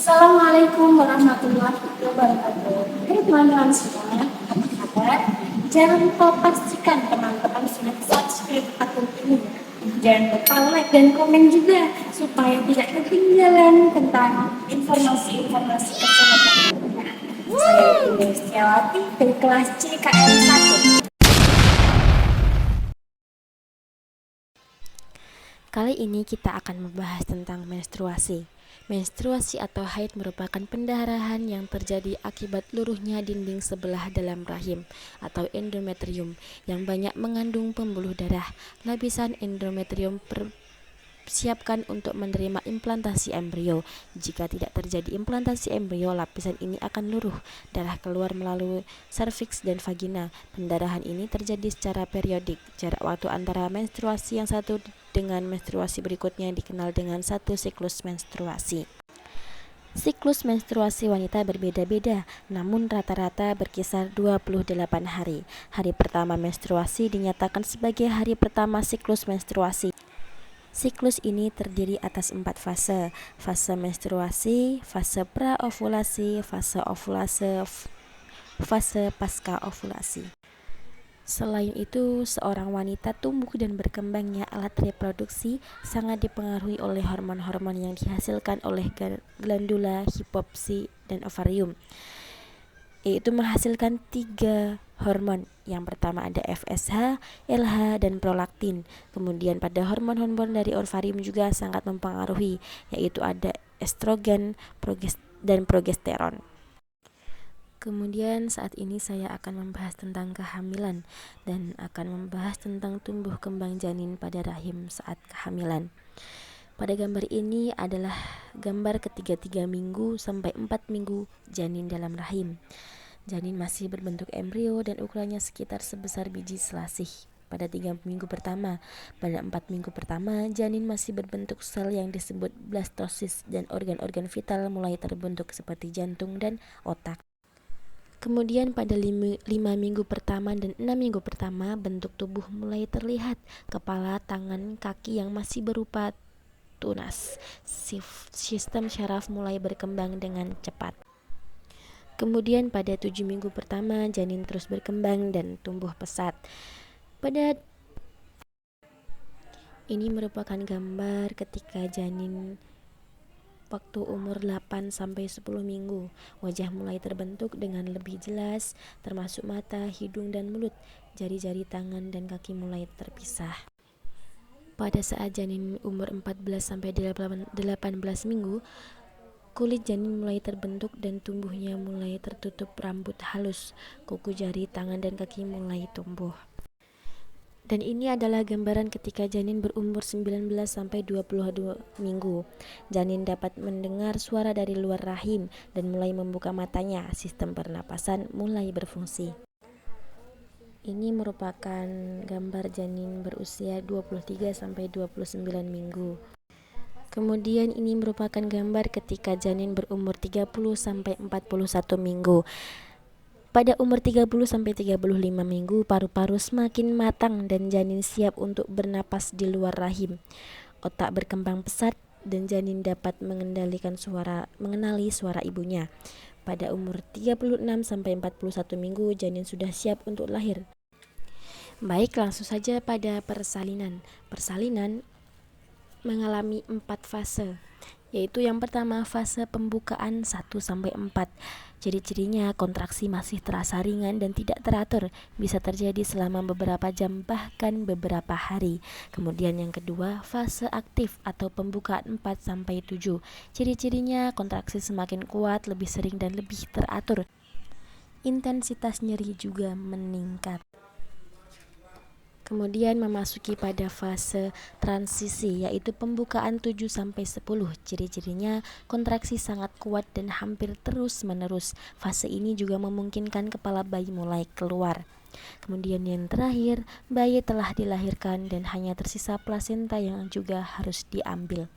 Assalamualaikum warahmatullahi wabarakatuh. Hai teman-teman semua, apa kabar? Jangan lupa pastikan teman-teman sudah subscribe akun ini. Jangan lupa like dan komen juga supaya tidak ketinggalan tentang informasi-informasi kesehatan. Saya Ibu Setiawati dari kelas CKM 1. Kali ini kita akan membahas tentang menstruasi. Menstruasi atau haid merupakan pendarahan yang terjadi akibat luruhnya dinding sebelah dalam rahim atau endometrium yang banyak mengandung pembuluh darah. Lapisan endometrium siapkan untuk menerima implantasi embrio. Jika tidak terjadi implantasi embrio, lapisan ini akan luruh. Darah keluar melalui serviks dan vagina. Pendarahan ini terjadi secara periodik. Jarak waktu antara menstruasi yang satu dengan menstruasi berikutnya dikenal dengan satu siklus menstruasi. Siklus menstruasi wanita berbeda-beda, namun rata-rata berkisar 28 hari. Hari pertama menstruasi dinyatakan sebagai hari pertama siklus menstruasi. Siklus ini terdiri atas 4 fase: fase menstruasi, fase praovulasi, fase ovulasi, fase pasca ovulasi. Selain itu, seorang wanita tumbuh dan berkembangnya alat reproduksi sangat dipengaruhi oleh hormon-hormon yang dihasilkan oleh glandula hipofisi dan ovarium, yaitu menghasilkan 3 hormon. Yang pertama ada FSH, LH, dan prolaktin. Kemudian pada hormon-hormon dari ovarium juga sangat mempengaruhi, yaitu ada estrogen dan progesteron. Kemudian saat ini saya akan membahas tentang kehamilan dan akan membahas tentang tumbuh kembang janin pada rahim saat kehamilan. Pada gambar ini adalah gambar ketiga 3 minggu sampai 4 minggu janin dalam rahim. Janin masih berbentuk embrio dan ukurannya sekitar sebesar biji selasih. Pada 3 minggu pertama, pada 4 minggu pertama, janin masih berbentuk sel yang disebut blastosis dan organ-organ vital mulai terbentuk seperti jantung dan otak. Kemudian pada 5 minggu pertama dan 6 minggu pertama, bentuk tubuh mulai terlihat. Kepala, tangan, kaki yang masih berupa tunas. Sistem syaraf mulai berkembang dengan cepat. Kemudian pada 7 minggu pertama, janin terus berkembang dan tumbuh pesat. Ini merupakan gambar ketika janin waktu umur 8 sampai 10 minggu. Wajah mulai terbentuk dengan lebih jelas, termasuk mata, hidung, dan mulut. Jari-jari tangan dan kaki mulai terpisah. Pada saat janin umur 14 sampai 18 minggu, kulit janin mulai terbentuk dan tumbuhnya mulai tertutup rambut halus. Kuku, jari, tangan, dan kaki mulai tumbuh. Dan ini adalah gambaran ketika janin berumur 19 sampai 22 minggu. Janin dapat mendengar suara dari luar rahim dan mulai membuka matanya. Sistem pernapasan mulai berfungsi. Ini merupakan gambar janin berusia 23 sampai 29 minggu. Kemudian ini merupakan gambar ketika janin berumur 30 sampai 41 minggu. Pada umur 30 sampai 35 minggu, paru-paru semakin matang dan janin siap untuk bernapas di luar rahim. Otak berkembang pesat dan janin dapat mengenali suara ibunya. Pada umur 36 sampai 41 minggu, janin sudah siap untuk lahir. Baik, langsung saja pada persalinan. Persalinan mengalami 4 fase, yaitu yang pertama fase pembukaan 1 sampai 4. Ciri-cirinya kontraksi masih terasa ringan dan tidak teratur, bisa terjadi selama beberapa jam bahkan beberapa hari. Kemudian yang kedua, fase aktif atau pembukaan 4 sampai 7. Ciri-cirinya kontraksi semakin kuat, lebih sering dan lebih teratur. Intensitas nyeri juga meningkat. Kemudian memasuki pada fase transisi, yaitu pembukaan 7 sampai 10. Ciri-cirinya kontraksi sangat kuat dan hampir terus-menerus. Fase ini juga memungkinkan kepala bayi mulai keluar. Kemudian yang terakhir, bayi telah dilahirkan dan hanya tersisa plasenta yang juga harus diambil.